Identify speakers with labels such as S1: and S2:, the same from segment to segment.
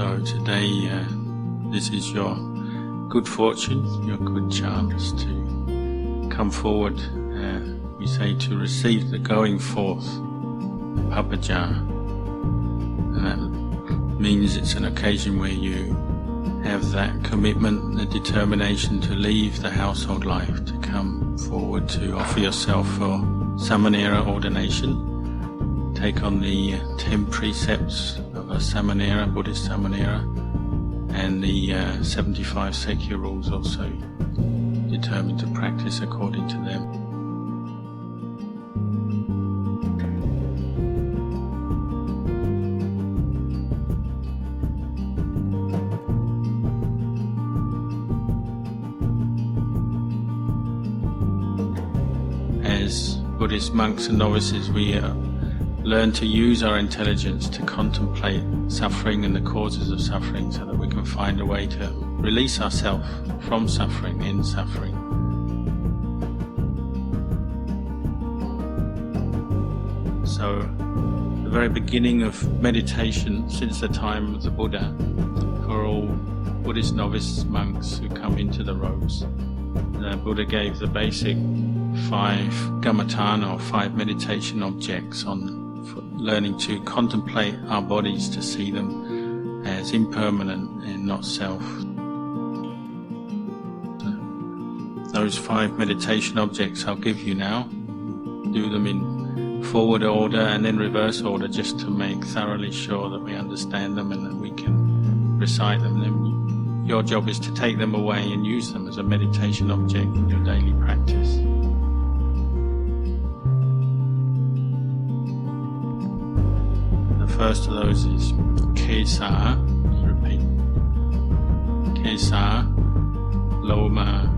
S1: So today, this is your good fortune, your good chance to come forward. We say to receive the going forth, papaja. And that means it's an occasion where you have that commitment, the determination to leave the household life, to come forward to offer yourself for Samanera ordination. Take on the 10 precepts of a Samanera, Buddhist Samanera, and the 75 Sekya rules also, determined to practice according to them. As Buddhist monks and novices, we learn to use our intelligence to contemplate suffering and the causes of suffering so that we can find a way to release ourselves from suffering, in suffering. So, the very beginning of meditation since the time of the Buddha, for all Buddhist novice monks who come into the robes, the Buddha gave the basic 5 kammatthana or 5 meditation objects on learning to contemplate our bodies, to see them as impermanent and not self. Those 5 meditation objects I'll give you now. Do them in forward order and then reverse order, just to make thoroughly sure that we understand them and that we can recite them. Then your job is to take them away and use them as a meditation object in your daily practice. First of those is Kesa. You repeat. Kesa, Loma,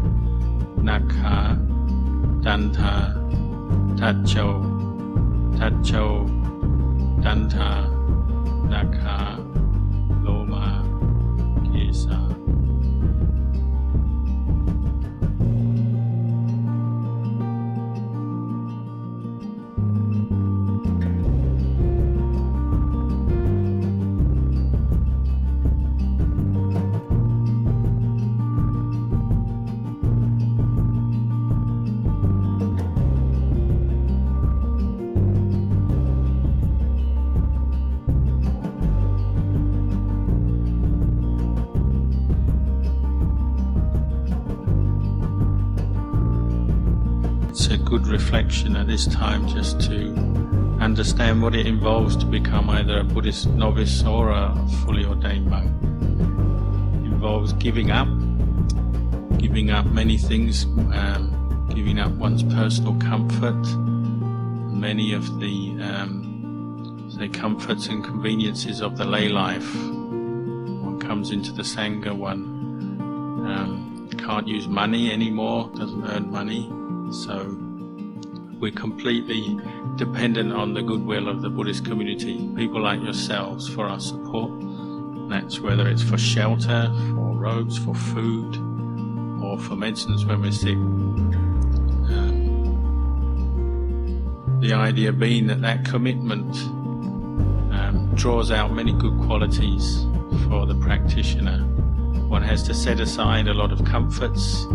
S1: Nakha, Danta, Tacho, Tacho, Danta, Nakha, Loma, Kesa. It's a good reflection at this time just to understand what it involves to become either a Buddhist novice or a fully ordained monk. It involves giving up many things, giving up one's personal comfort, many of the comforts and conveniences of the lay life. One comes into the Sangha, one can't use money anymore, doesn't earn money. So we're completely dependent on the goodwill of the Buddhist community, people like yourselves, for our support. That's whether it's for shelter, for robes, for food, or for medicines when we're sick. The idea being that commitment draws out many good qualities for the practitioner. One has to set aside a lot of comforts,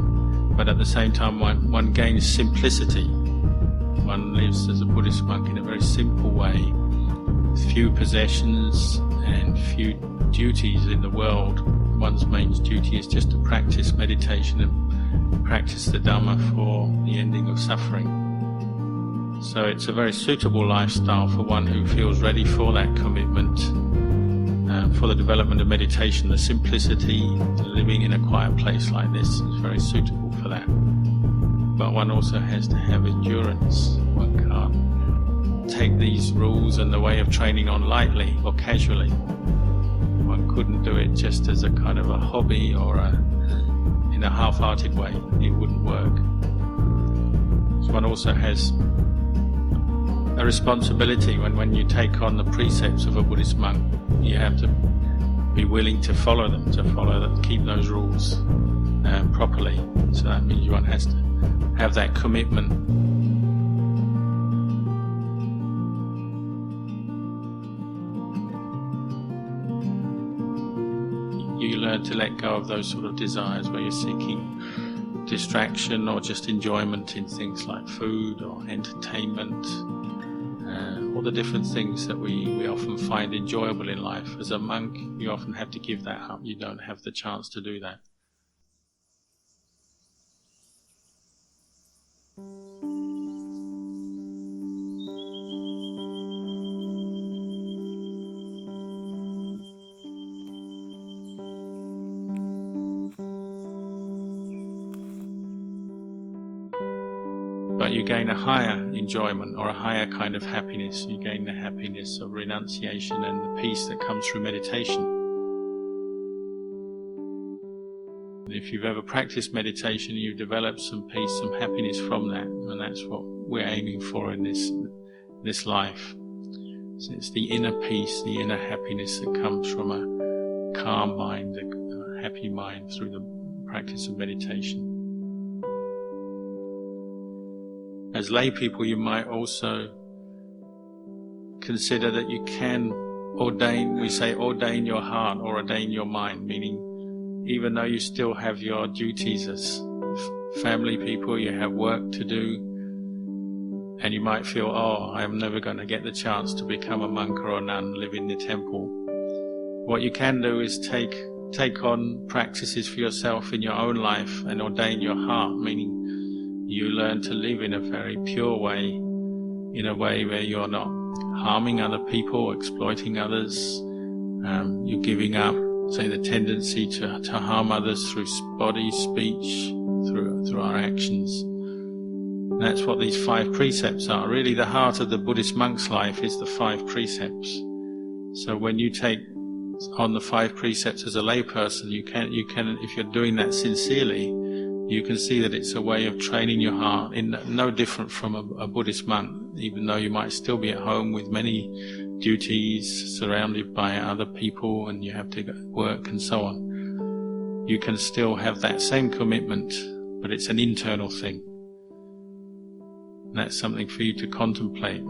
S1: but at the same time one gains simplicity. One lives as a Buddhist monk in a very simple way, with few possessions and few duties in the world. One's main duty is just to practice meditation and practice the Dhamma for the ending of suffering. So it's a very suitable lifestyle for one who feels ready for that commitment, for the development of meditation. The simplicity, living in a quiet place like this is very suitable for that. But one also has to have endurance. One can't take these rules and the way of training on lightly or casually. One couldn't do it just as a kind of a hobby or in a half-hearted way. It wouldn't work. So one also has a responsibility when you take on the precepts of a Buddhist monk. You have to be willing to follow them, keep those rules properly. So that means one has to have that commitment. learn to let go of those sort of desires where you're seeking distraction or just enjoyment in things like food or entertainment, all the different things that we often find enjoyable in life. As a monk, you often have to give that up. You don't have the chance to do that. But you gain a higher enjoyment or a higher kind of happiness. You gain the happiness of renunciation and the peace that comes through meditation. If you've ever practiced meditation, you've developed some peace, some happiness from that, and that's what we're aiming for in this life. So it's the inner peace, the inner happiness that comes from a calm mind, a happy mind through the practice of meditation. As lay people, you might also consider that you can ordain, we say ordain your heart or ordain your mind, meaning even though you still have your duties as family people, you have work to do, and you might feel, oh, I'm never going to get the chance to become a monk or a nun, live in the temple. What you can do is take on practices for yourself in your own life and ordain your heart, meaning you learn to live in a very pure way, in a way where you're not harming other people, exploiting others. You're giving up, say, the tendency to harm others through body, speech, through our actions. And that's what these 5 precepts are. Really, the heart of the Buddhist monk's life is the 5 precepts. So when you take on the 5 precepts as a layperson, you can, if you're doing that sincerely, you can see that it's a way of training your heart, in no different from a Buddhist monk, even though you might still be at home with many duties, surrounded by other people, and you have to work and so on. You can still have that same commitment, but it's an internal thing. And that's something for you to contemplate.